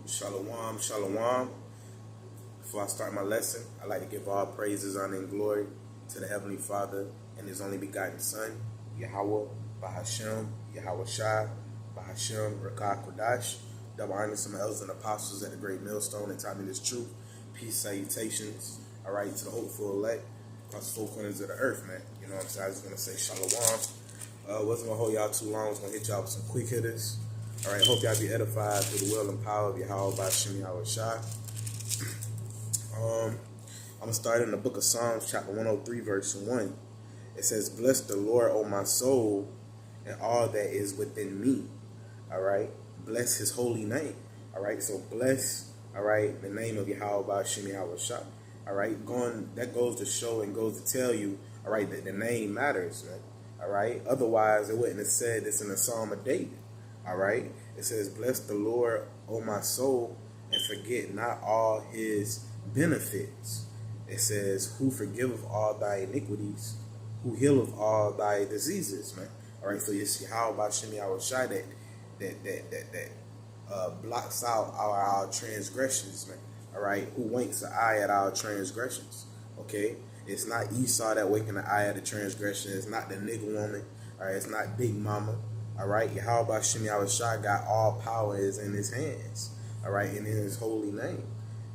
Shalom, shalom. Before I start my lesson, I'd like to give all praises, honor, and glory to the Heavenly Father and His only begotten Son, Yahweh, Bahashem, Yahweh Shai, Bahashem, Rakah Kodash. Double honor some elders and apostles at the great millstone and taught me this truth. Peace, salutations, all right, to the hopeful elect across the four corners of the earth, man. You know what I'm saying? I just want to say shalom. Wasn't going to hold y'all too long. I was going to hit y'all with some quick hitters. All right, hope y'all be edified through the will and power of Yahweh Bahashem, Yahweh Shai. I'm going to start in the book of Psalms, chapter 103, verse 1. It says, "Bless the Lord, O my soul, and all that is within me." All right? Bless his holy name. All right? So bless, all right, the name of Yahweh Bahashem, Yahweh Shai. All right? That goes to show and goes to tell you, all right, that the name matters, man. All right? Otherwise, it wouldn't have said this in the Psalm of David. All right? It says, "Bless the Lord, O my soul, and forget not all his benefits." It says, "Who forgiveth all thy iniquities, who healeth all thy diseases," man. All right, so you see how about Shemi Awashai that blocks out our transgressions, man. All right, who winks an eye at our transgressions. Okay, it's not Esau that winking the eye at the transgression. It's not the nigga woman. All right, it's not Big Mama. All right, Yahweh Shemi Awashai got all power is in his hands. All right, and in his holy name.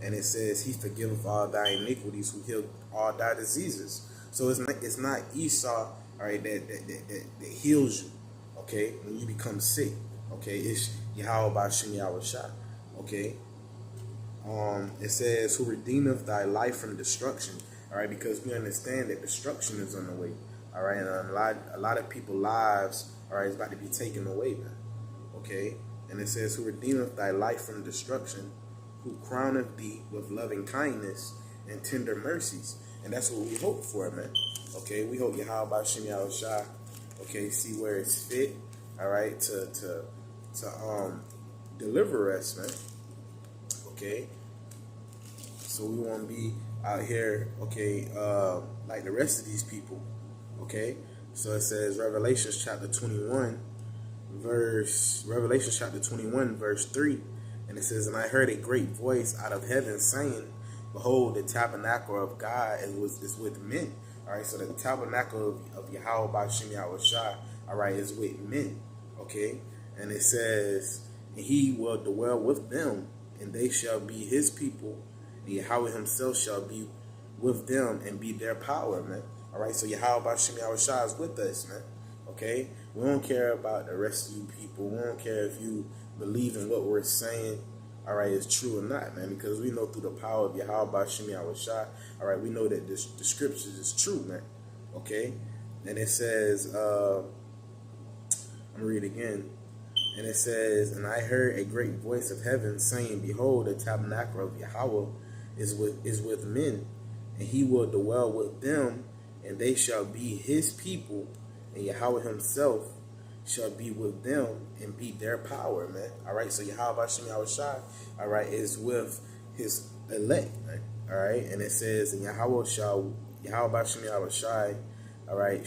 And it says, "He forgiveth all thy iniquities, who healed all thy diseases." So it's not Esau, all right, that heals you, okay, when you become sick. Okay, it's Yahweh Bahashem Yahweh Shai. Okay. It says, "Who redeemeth thy life from destruction." All right, because we understand that destruction is on the way. All right, and a lot of people's lives, all right, is about to be taken away, man. Okay, and it says, "Who redeemeth thy life from destruction, who crowneth thee with loving kindness and tender mercies." And that's what we hope for, man. Okay, we hope Yahweh Bahashem Yahweh Shai, okay, see where it's fit, all right, to deliver us, man. Okay, so we won't be out here, okay, like the rest of these people. Okay, so it says Revelation chapter 21, verse 3. And it says, "And I heard a great voice out of heaven saying, Behold, the tabernacle of God is with men." All right, so the tabernacle of Yahweh Bahashem Yahweh Shai, all right, is with men. Okay, and it says, "And he will dwell with them, and they shall be his people, and Yahweh himself shall be with them and be their power," man. All right, so Yahweh Bahashem Yahweh Shai is with us, man. Okay, we don't care about the rest of you people. We don't care if you believe in what we're saying, all right, is true or not, man, because we know through the power of Yahweh Bahashem Yahweh Shai, all right, we know that the scriptures is true, man. Okay, and it says, I'm gonna read again, and it says, "And I heard a great voice of heaven saying, Behold, the tabernacle of Yahweh is with men, and he will dwell with them, and they shall be his people, and Yahweh himself shall be with them and be their power," man. All right, so Yahweh Bahashem Yahweh Shai, all right, is with his elect, man. All right, and it says, "And Yahweh Bahashem Yahweh Shai, all right,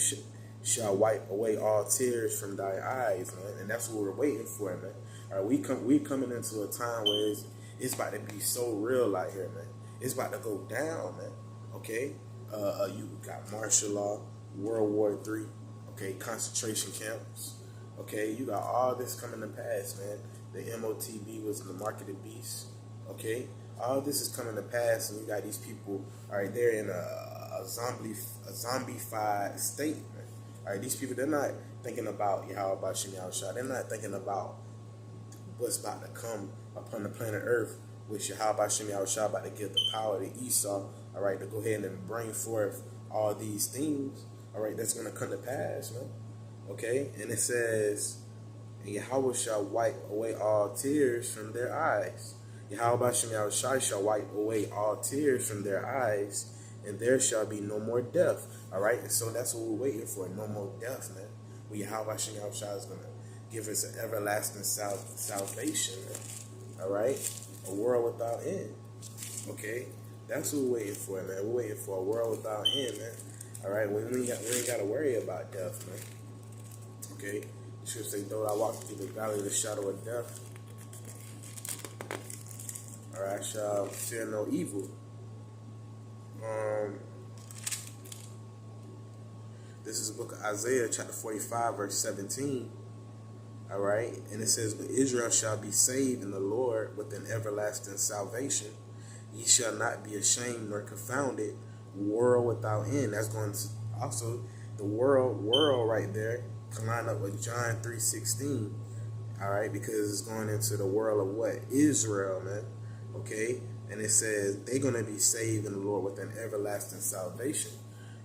shall wipe away all tears from thy eyes," man. And that's what we're waiting for, man. All right, we coming into a time where it's about to be so real out here, man. It's about to go down, man. Okay, you got martial law, World War III, okay, concentration camps. Okay, you got all this coming to pass, man. The MOTB was in the mark of the beast. Okay, all this is coming to pass, and you got these people. All right, they're in a zombified state, man. All right, these people, they're not thinking about Yahweh Bahashem Yahweh Shai. They're not thinking about what's about to come upon the planet Earth, which Yahweh Bahashem Yahweh Shai about to give the power to Esau. All right, to go ahead and bring forth all these things. All right, that's gonna come to pass, man. Okay, and it says, "And Yahweh shall wipe away all tears from their eyes." Yahweh Bahashem Yahweh Shai shall wipe away all tears from their eyes, and there shall be no more death. All right, and so that's what we're waiting for, no more death, man. Well, Yahweh Bahashem Yahweh Shai is going to give us an everlasting salvation, man. All right, a world without end. Okay, that's what we're waiting for, man. We're waiting for a world without end, man. All right, we ain't got to worry about death, man. Okay, the scripture say, "Though I walk through the valley of the shadow of death, I shall fear no evil. This is the book of Isaiah, chapter 45, verse 17. All right. And it says, but Israel shall be saved in the Lord with an everlasting salvation. Ye shall not be ashamed nor confounded, world without end. That's going to also the world right there can line up with John 3:16. All right, because it's going into the world of what? Israel, man. Okay. And it says they're going to be saved in the Lord with an everlasting salvation.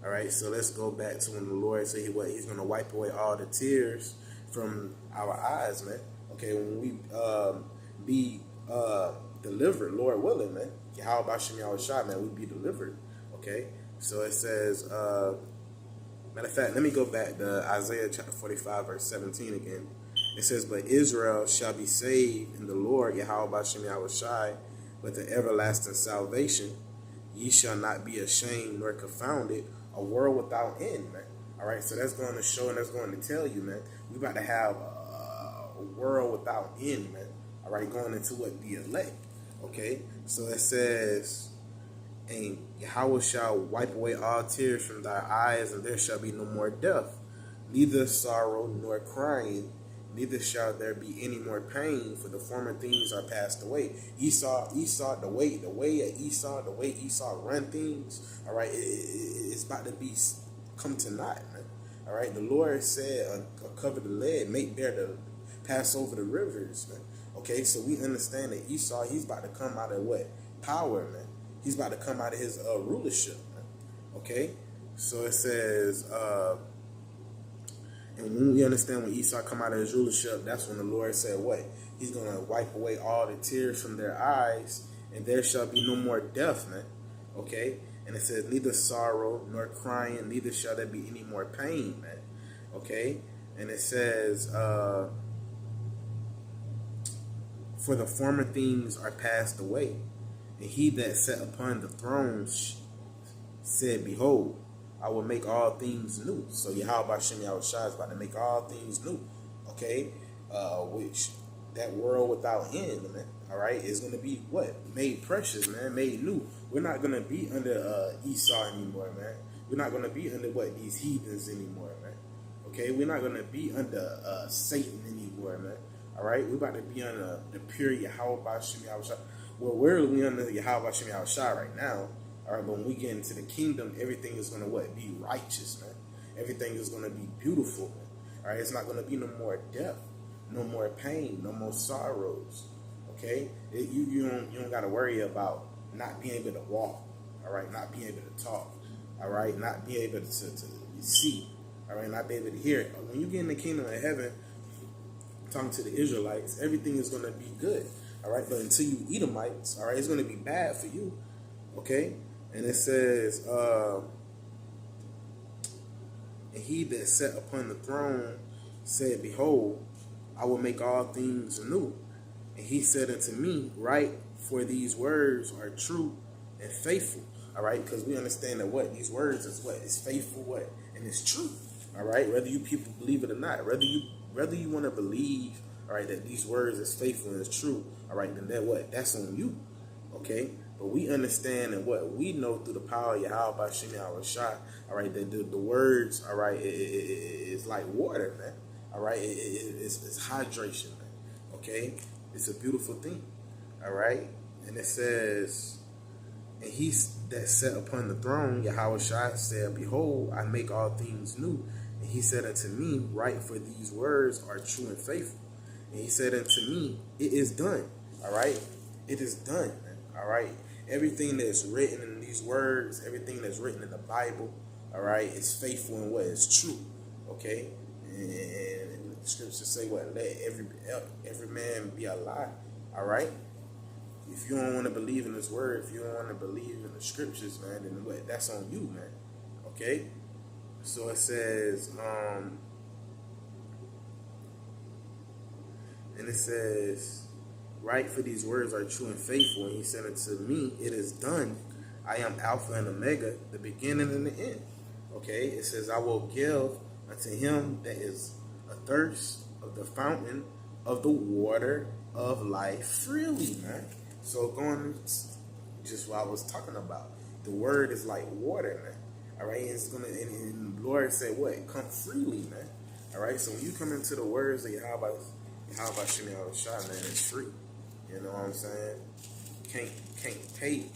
All right, so let's go back to when the Lord said He's going to wipe away all the tears from our eyes, man. Okay, when we be delivered, Lord willing, man. How about Shem Yahushua, man? We be delivered. Okay, so it says, matter of fact, let me go back to Isaiah chapter 45, verse 17 again. It says, but Israel shall be saved in the Lord, Yahweh Shem Yahushua, with an everlasting salvation. Ye shall not be ashamed nor confounded, a world without end, man. All right, so that's going to show and that's going to tell you, man, we about to have a world without end, man. All right, going into what? The elect. Okay, so it says, and Yahweh shall wipe away all tears from thy eyes, and there shall be no more death, neither sorrow nor crying, neither shall there be any more pain, for the former things are passed away. Esau, the way Esau run things, all right, it's about to be come to naught, man. All right, the Lord said, cover the lead, make bare to pass over the rivers, man. Okay, so we understand that Esau, he's about to come out of what? Power, man. He's about to come out of his rulership, man. Okay, so it says, and when we understand when Esau come out of his rulership, that's when the Lord said what? He's going to wipe away all the tears from their eyes, and there shall be no more death, man. Okay, and it says neither sorrow nor crying, neither shall there be any more pain, man. Okay, and it says, for the former things are passed away. And he that sat upon the throne said, behold, I will make all things new. So Yahweh Shem Yahushua is about to make all things new. Okay? Which that world without end, man. All right? Is going to be what? Made precious, man. Made new. We're not going to be under Esau anymore, man. We're not going to be under what? These heathens anymore, man. Okay? We're not going to be under Satan anymore, man. All right, we're about to be under the pure Yahweh Shem Yahushua. Well, we're under Yahweh Shem Yahushua right now. All right, but when we get into the kingdom, everything is going to what? Be righteous, man. Everything is going to be beautiful, man. All right, it's not going to be no more death, no more pain, no more sorrows. Okay, you don't got to worry about not being able to walk. All right, not being able to talk. All right, not being able to see. All right, not being able to hear. When you get in the kingdom of heaven, talking to the Israelites, everything is going to be good, all right? But until you Edomites, all right, it's going to be bad for you, okay? And it says, and he that sat upon the throne said, behold, I will make all things new. And he said unto me, write, for these words are true and faithful, all right? Because we understand that what? These words is what? It's faithful, what? And it's true, all right? Whether you people believe it or not, whether you want to believe, all right, that these words is faithful and is true, all right, then that what? That's on you, okay? But we understand and what we know through the power of Yahweh Shem Yahushua, all right, that the words, all right, it's like water, man, all right? It's hydration, man, okay? It's a beautiful thing, all right? And it says, and he that sat upon the throne, Yahushua, said, behold, I make all things new. And he said unto me, write, for these words are true and faithful. And he said unto me, it is done. All right? It is done, man. All right? Everything that's written in these words, everything that's written in the Bible, all right, is faithful and what is true. Okay? And the scriptures say what? Let every man be a lie. All right? If you don't want to believe in this word, if you don't want to believe in the scriptures, man, then what? That's on you, man. Okay? So it says, and it says, write, for these words are true and faithful. And he said unto me, it is done. I am Alpha and Omega, the beginning and the end. Okay, it says, I will give unto him that is athirst of the fountain of the water of life freely, man. So going just what I was talking about, the word is like water, man. All right, it's gonna and the Lord said what? Come freely, man. All right, so when you come into the words of Yahweh Shemi Shai, man, it's free. You know what I'm saying? Can't pay.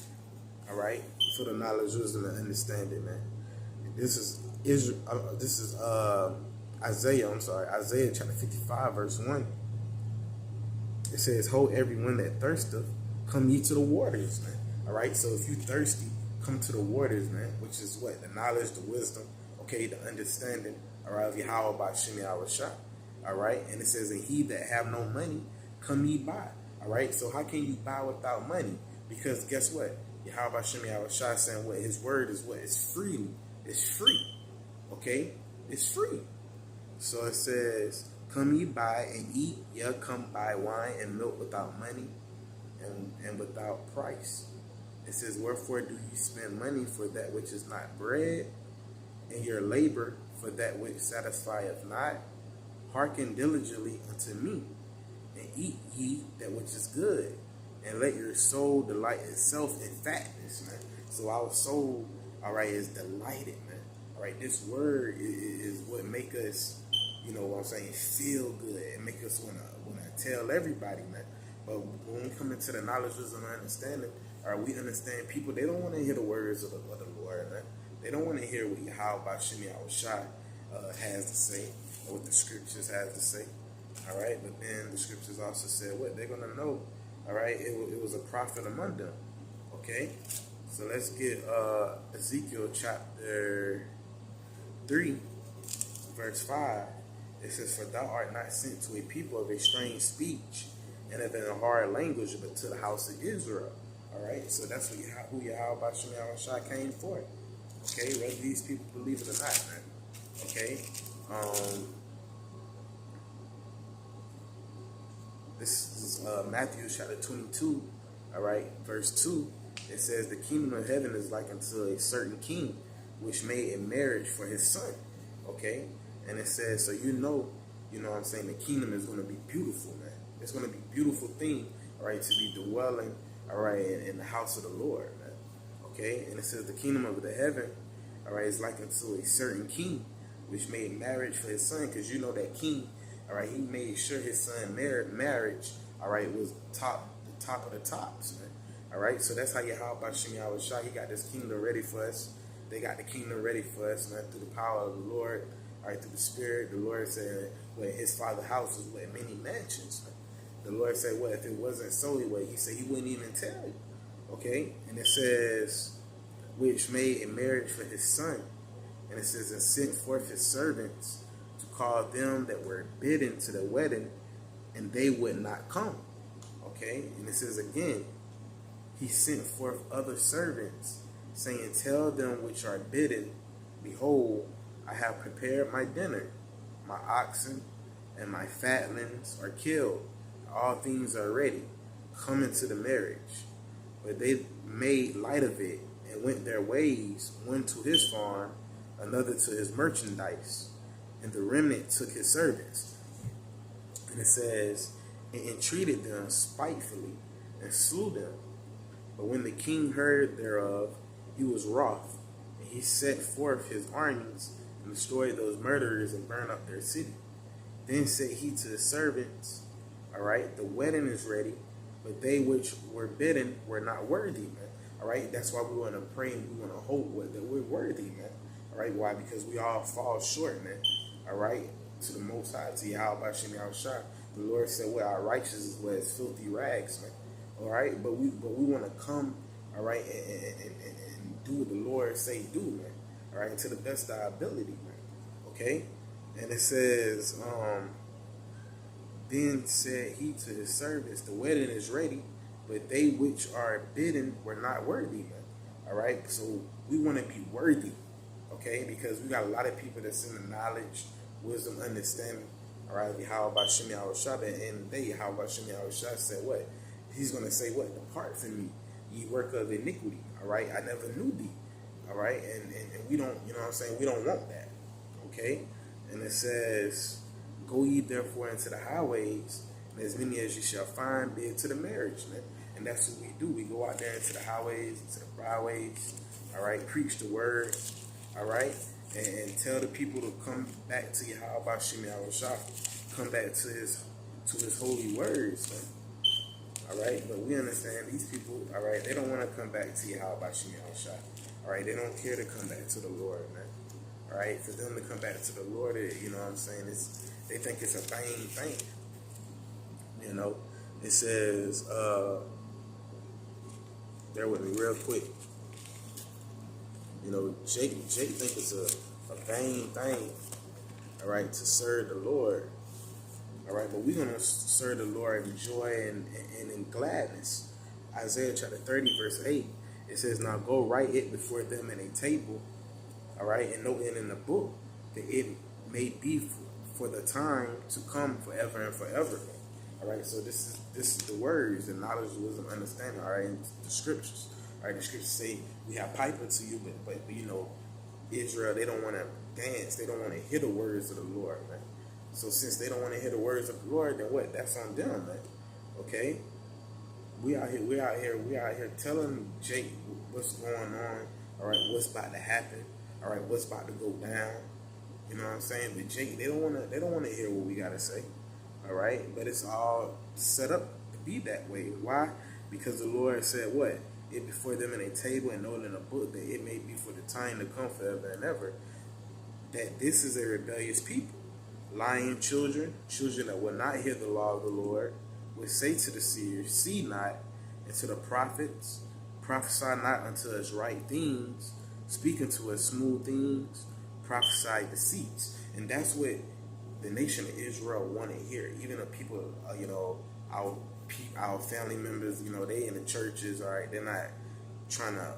All right, for the knowledge, wisdom, and understanding, man. This is Israel. This is Isaiah. I'm sorry, Isaiah chapter 55, verse 1. It says, "Ho, everyone that thirsteth, come ye to the waters, man." All right, so if you thirsty, come to the waters, man. Which is what? The knowledge, the wisdom, okay, the understanding. All right, of Yahweh by Shemi Awashah. All right, and it says, "And he that have no money, come ye buy." All right, so how can you buy without money? Because guess what? Yahweh Shemi Awashah saying what? His word is what? It's free. It's free. Okay, it's free. So it says, "Come ye buy and eat, yeah, come buy wine and milk without money and without price." It says, "Wherefore do ye spend money for that which is not bread, and your labor for that which satisfieth not? Hearken diligently unto me, and eat ye that which is good, and let your soul delight itself in fatness," man. So our soul, all right, is delighted, man. All right, this word is what make us, you know what I'm saying, feel good and make us wanna tell everybody, man. But when we come into the knowledge, wisdom, and understanding, all right, we understand people, they don't want to hear the words of the Lord, man. They don't want to hear what Yahweh Shemi Awashah has to say, or what the scriptures has to say. All right, but then the scriptures also said what? They're going to know, all right, it was a prophet among them. Okay, so let's get Ezekiel chapter 3, verse 5. It says, "For thou art not sent to a people of a strange speech and of a hard language, but to the house of Israel." All right, so that's who Yahweh Shemi Awashah came for. Okay, whether these people believe it or not, man. Okay, this is Matthew chapter 22. All right, verse 2. It says, "The kingdom of heaven is like unto a certain king, which made a marriage for his son." Okay, and it says, so you know what I'm saying, the kingdom is going to be beautiful, man. It's going to be a beautiful thing, all right, to be dwelling, all right, in the house of the Lord, man. Okay, and it says, "The kingdom of the heaven, all right, is like unto a certain king, which made marriage for his son," because you know that king, all right, he made sure his son marriage, all right, was the top of the tops, man. All right, so that's how Yahweh Shemi Awashah, he got this kingdom ready for us. They got the kingdom ready for us, man, through the power of the Lord, all right, through the Spirit. The Lord said, "Well, his father's house is with many mansions." Man. The Lord said, "Well, if it wasn't so, he said he wouldn't even tell you." Okay, and it says, "Which made a marriage for his son," and it says, "And sent forth his servants to call them that were bidden to the wedding, and they would not come." Okay, and it says again, "He sent forth other servants, saying, Tell them which are bidden, Behold, I have prepared my dinner. My oxen and my fatlings are killed. All things are ready. Come into the marriage." But they made light of it and went their ways, one to his farm, another to his merchandise, and the remnant took his servants. And it says, "And entreated them spitefully, and slew them. But when the king heard thereof, he was wroth, and he set forth his armies, and destroyed those murderers, and burned up their city. Then said he to his servants," all right, "The wedding is ready, but they which were bidden were not worthy," man. All right, that's why we want to pray and we want to hope that we're worthy, man. All right, why? Because we all fall short, man. All right, to the Most High, to Yahweh Shemi Awashah. The Lord said, "Well, our righteousness was filthy rags," man. All right, but we want to come, all right, and do what the Lord say do, man. All right, to the best of our ability, man. Okay, and it says, "Then said he to his servants, The wedding is ready, but they which are bidden were not worthy," man. All right, so we want to be worthy, okay, because we got a lot of people that's in the knowledge, wisdom, understanding. All right, Yahweh Shemi Awashah, at the end of the day, Yahweh Shemi Awashah said what? He's going to say what? "Depart from me, ye work of iniquity." All right, "I never knew thee." All right, and we don't, you know what I'm saying, we don't want that, okay? And it says, "Go ye therefore into the highways, and as many as you shall find, bid to the marriage," man. And that's what we do. We go out there into the highways, into the byways, all right, preach the word, all right, and tell the people to come back to Yahweh Shem Yahushua, come back to his holy words, man. All right, but we understand these people, all right, they don't want to come back to Yahweh Shem Yahushua. All right, they don't care to come back to the Lord, man. All right, for them to come back to the Lord, you know what I'm saying, they think it's a vain thing. You know, it says, bear with me real quick. You know, Jake think it's a vain thing, all right, to serve the Lord. All right, but we're going to serve the Lord in joy and in gladness. Isaiah chapter 30, verse 8, it says, now go write it before them in a table, all right, and note it in the book, that it may be for the time to come forever and forever. All right, so this is the words, the knowledge, wisdom, understanding, all right, and the scriptures. All right, the scriptures say, we have pipe unto you, but you know, Israel, they don't want to dance. They don't want to hear the words of the Lord, man. So since they don't want to hear the words of the Lord, then what? That's on them, man. Okay? We out here telling Jake what's going on, all right, what's about to happen, all right, what's about to go down. You know what I'm saying? But Jake, they don't want to hear what we gotta say. All right? But it's all set up to be that way. Why? Because the Lord said what? It before them in a table and noted in a book, that it may be for the time to come forever and ever, that this is a rebellious people. Lying children that will not hear the law of the Lord, will say to the seers, see not, and to the prophets, prophesy not unto us right things, speak unto us smooth things, prophesy deceits. And that's what the nation of Israel want to hear. Even the people, you know, our family members, you know, they in the churches, all right, they're not trying to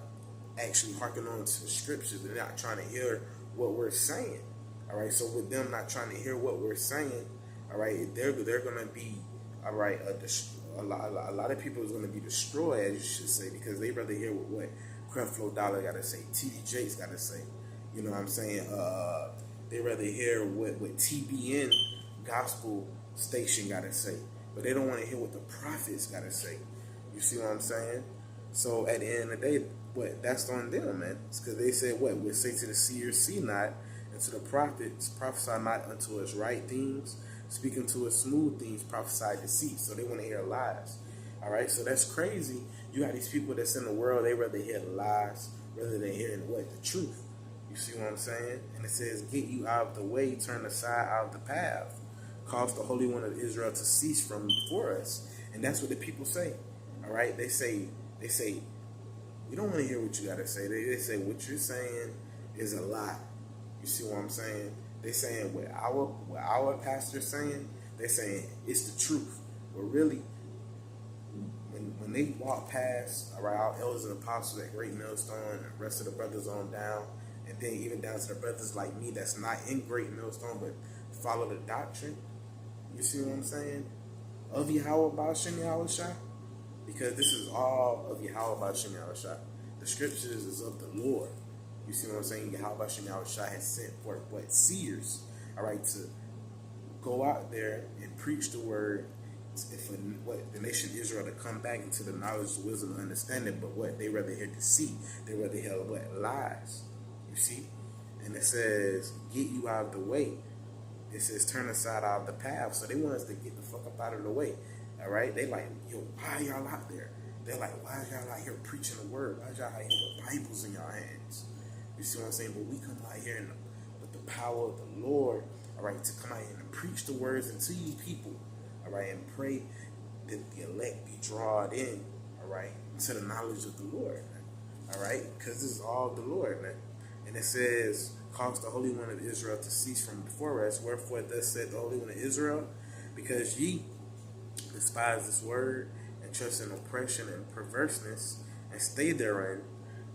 actually hearken on to the scriptures. They're not trying to hear what we're saying. All right, so with them not trying to hear what we're saying, all right, they're going to be, all right, a lot of people is going to be destroyed, as you should say, because they rather hear what Creflo Dollar got to say, T.D. Jakes got to say. You know what I'm saying? They rather hear what TBN gospel station got to say, but they don't want to hear what the prophets got to say. You see what I'm saying? So at the end of the day, what? That's on them, man. It's because they said what? We'll say to the seers, see not, and to the prophets, prophesy not unto us right things, speaking to us smooth things, prophesy deceit. So they want to hear lies. All right, so that's crazy. You got these people that's in the world, they rather hear lies rather than hearing what? The truth. You see what I'm saying? And it says, get you out of the way, turn aside out of the path, cause the Holy One of Israel to cease from before us. And that's what the people say. All right, they say, we don't want to hear what you got to say. They say what you're saying is a lie. You see what I'm saying? They saying what our pastor's saying, they're saying it's the truth. But really, when they walk past, all right, our elders and apostles at Great Millstone and the rest of the brothers on down, and then even down to the brothers like me that's not in Great Millstone but follow the doctrine, you see what I'm saying? Of Yahweh Ba'ashem Yahushua, because this is all of Yahweh Ba'ashem Yahushua. The scriptures is of the Lord. You see what I'm saying? Yahweh Ba'ashem Yahushua has sent for what? Seers, all right, to go out there and preach the word for what the nation of Israel to come back into the knowledge, wisdom, and understanding. But what? They rather hear deceit. They rather hear what? Lies. You see? And it says, get you out of the way. It says, turn aside out of the path. So they want us to get the fuck up out of the way. All right? They like, yo, why are y'all out there? They're like, why are y'all out here preaching the word? Why are y'all out here with Bibles in your hands? You see what I'm saying? But we come out here with the power of the Lord, all right, to come out here and preach the words into you people, all right, and pray that the elect be drawn in, all right, to the knowledge of the Lord, man. All right? Because this is all the Lord, man. And it says, cause the Holy One of Israel to cease from before us. Wherefore thus said the Holy One of Israel, because ye despise this word, and trust in oppression and perverseness, and stay therein,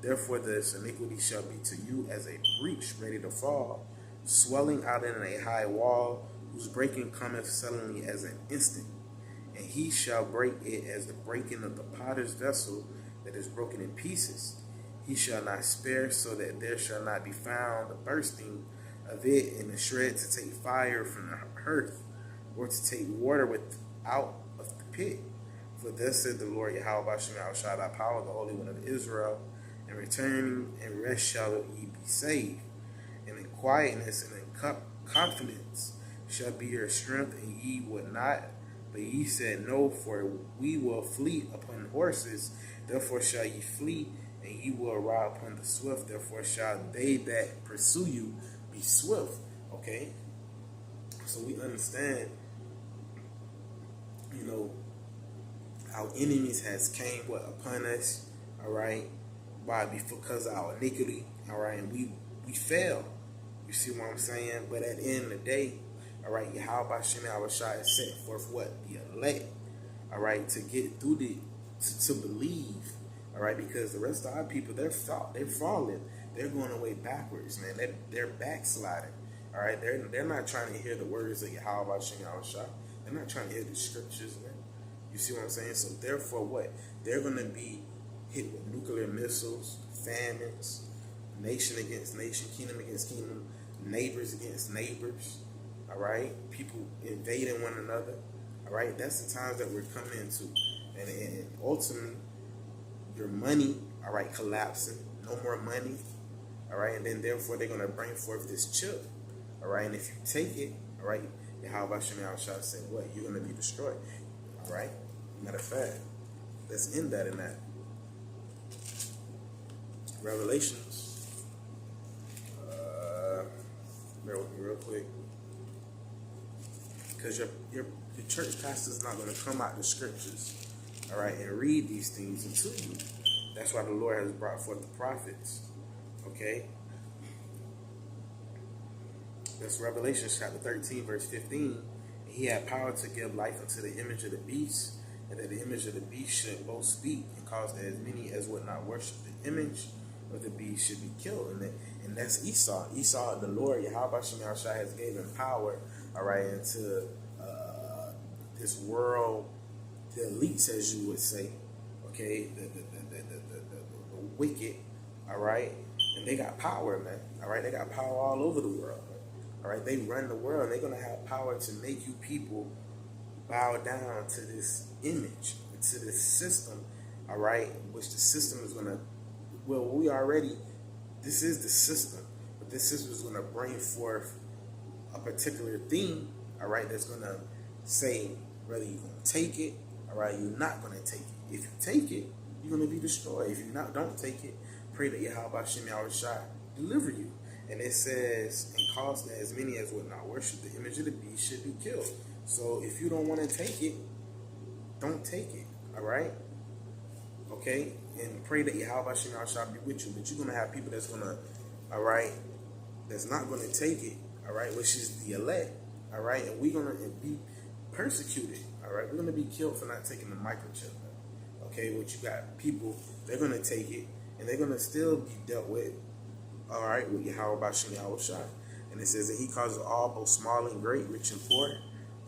therefore this iniquity shall be to you as a breach ready to fall, swelling out in a high wall, whose breaking cometh suddenly as an instant. And he shall break it as the breaking of the potter's vessel that is broken in pieces. He shall not spare, so that there shall not be found the bursting of it in the shred to take fire from the hearth, or to take water out of the pit. For thus said the Lord Yahweh Bashem Yahushua, thy power, the Holy One of Israel, and returning and rest shall ye be saved, and in quietness and in confidence shall be your strength, and ye would not. But ye said, No, for we will flee upon horses, therefore shall ye flee, and ye will ride upon the swift, therefore shall they that pursue you be swift. Okay? So we understand, our enemies has came upon us, all right, because of our iniquity, all right, and we fail. You see what I'm saying? But at the end of the day, all right, Yahweh Bashem Yahushua has set forth the elect, all right, to get through to believe, all right, because the rest of our people, they're falling, they're going away backwards, man. They're backsliding, all right. They're not trying to hear the words of Yahweh Bashem Yahushua. They're not trying to hear the scriptures, man. You see what I'm saying? So therefore, what? They're going to be hit with nuclear missiles, famines, nation against nation, kingdom against kingdom, neighbors against neighbors, all right? People invading one another, all right? That's the times that we're coming into. And ultimately, your money, all right, collapsing, no more money, all right? And then therefore, they're going to bring forth this chip, all right? And if you take it, all right, Yahweh Bashem Yahushua said, what? You're going to be destroyed. All right. Matter of fact, let's end that in that. Revelations. Bear with me real quick, because your church pastor is not going to come out the scriptures, all right, and read these things into you. That's why the Lord has brought forth the prophets. Okay. That's Revelation chapter 13, verse 15. He had power to give life unto the image of the beast, and that the image of the beast should both speak, and cause that as many as would not worship the image of the beast should be killed. And that's Esau. Esau, the Lord Yahweh Bashem Yahushua has given him power, all right, into this world, the elites, as you would say, okay, the wicked, all right, and they got power, man, all right, they got power all over the world. All right, they run the world, and they're going to have power to make you people bow down to this image, to this system, all right, which the system is going to, this is the system, but this system is going to bring forth a particular thing, all right, that's going to say whether you're going to take it, all right, you're not going to take it. If you take it, you're going to be destroyed. If you don't take it, pray that Yahweh Bashem Yahushua deliver you. And it says, and cause that as many as would not worship the image of the beast should be killed. So if you don't want to take it, don't take it. All right? Okay? And pray that Yahweh Bashem Yahushua be with you. But you're going to have people that's going to, all right, that's not going to take it, all right, which is the elect, all right? And we're going to be persecuted, all right? We're going to be killed for not taking the microchip, okay? What you got people, they're going to take it, and they're going to still be dealt with, all right, with Yahweh Bashem Yahushua. And it says that he causes all, both small and great, rich and poor,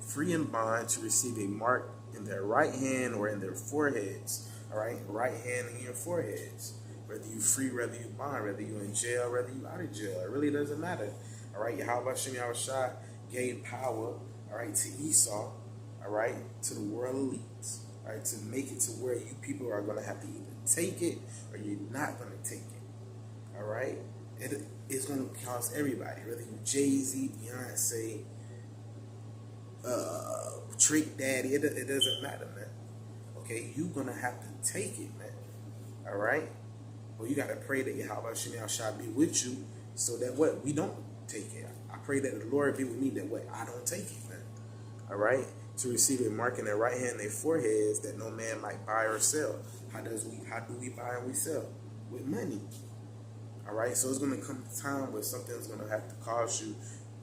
free and bond, to receive a mark in their right hand or in their foreheads. All right, right hand in your foreheads. Whether you free, whether you bond, whether you in jail, whether you out of jail, it really doesn't matter. All right, Yahweh Bashem Yahushua gave power, all right, to Esau, all right, to the world elites, all right, to make it to where you people are going to have to either take it or you're not going to take it. All right. It's going to cost everybody, whether you Jay-Z, Beyonce, Trick Daddy, it doesn't matter, man. Okay, you're going to have to take it, man. All right? Well, you got to pray that Yahweh Bashem Yahushua be with you so that what? We don't take it. I pray that the Lord be with me that what? I don't take it, man. All right? To receive a mark in their right hand and their foreheads that no man might buy or sell. How do we buy and we sell? With money. All right, so it's going to come a time where something's going to have to cause you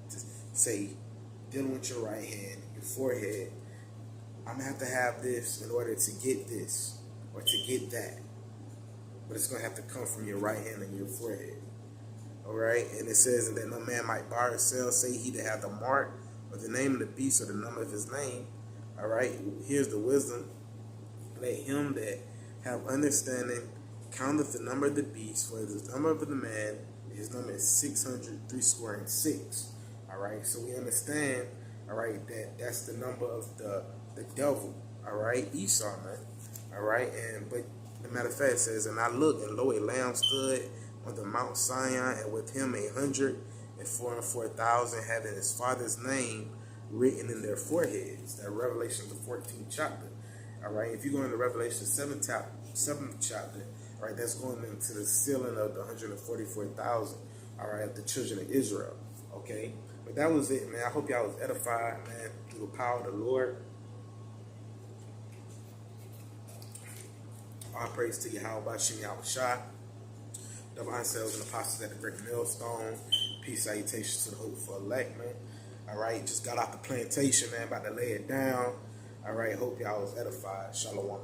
to say, dealing with your right hand, your forehead, I'm going to have this in order to get this or to get that. But it's going to have to come from your right hand and your forehead. All right, and it says that no man might buy or sell, say he that hath the mark or the name of the beast or the number of his name. All right, here's the wisdom. Let him that have understanding counteth the number of the beast, for the number of the man, his number is 666. All right, so we understand, all right, that that's the number of the devil, All right, Esau, man. All right, and but the matter of fact it says, and I looked, and lo, a lamb stood on the Mount Zion, and with him 144,000, having his father's name written in their foreheads. That Revelation, the 14th chapter. All right, if you go into Revelation 7th chapter, all right, that's going into the sealing of the 144,000. All right, the children of Israel. Okay, but that was it, man. I hope y'all was edified, man, through the power of the Lord. All praise to Yahweh Bashim Yahushua. Divine Cells and Apostles at the Great Millstone. Peace, salutations to the hopeful elect, man. All right, just got off the plantation, man. About to lay it down. All right, hope y'all was edified. Shalom.